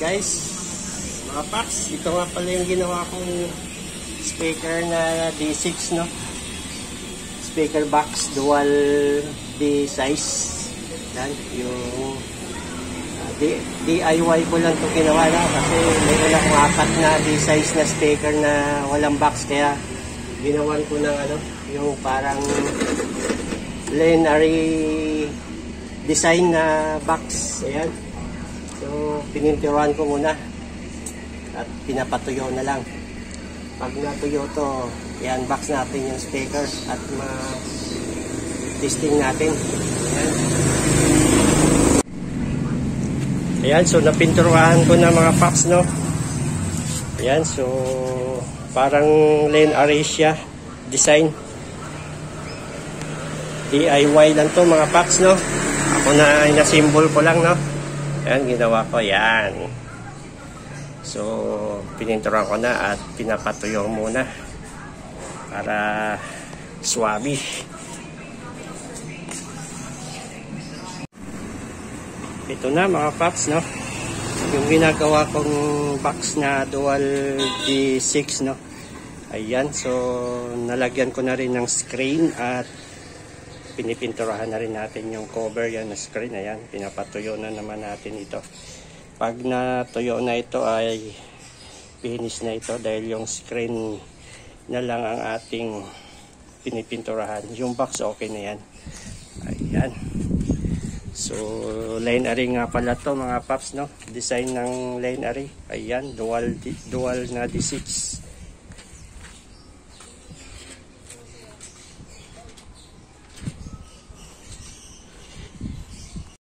guys, mga packs, ito nga pala yung ginawa kong speaker na D6, no? Speaker box, dual D size. Yan, yung DIY ko lang ito ginawa na kasi mayroon akong 4 na D size na speaker na walang box, kaya ginawan ko ng ano, yung parang linear design na box. Ayan. So, pinintiruan ko muna at pinapatuyo na lang. Pag natuyo to, i-unbox natin yung speaker at ma-testing natin. Ayan. Ayan, so napinturuan ko na mga packs, no? Ayan, so parang lane Aresia design. DIY lang to mga packs, no? Ako na ina-symbol ko lang, no? Ayan, ginawa ko, yan. So, pininturuan ko na at pinapatuyo muna para swabe. Ito na mga packs, no? Yung ginagawa kong box na dual D6, no? Ayan, so nalagyan ko na rin ng screen at pinipinturahan na rin natin yung cover yan na screen. Ayan, pinapatuyo na naman natin ito. Pag natuyo na ito ay finish na ito dahil yung screen na lang ang ating pinipinturahan. Yung box okay na yan. Ayan. So, line array nga pala to mga paps, no? Design ng line array. Ayan, dual na D6.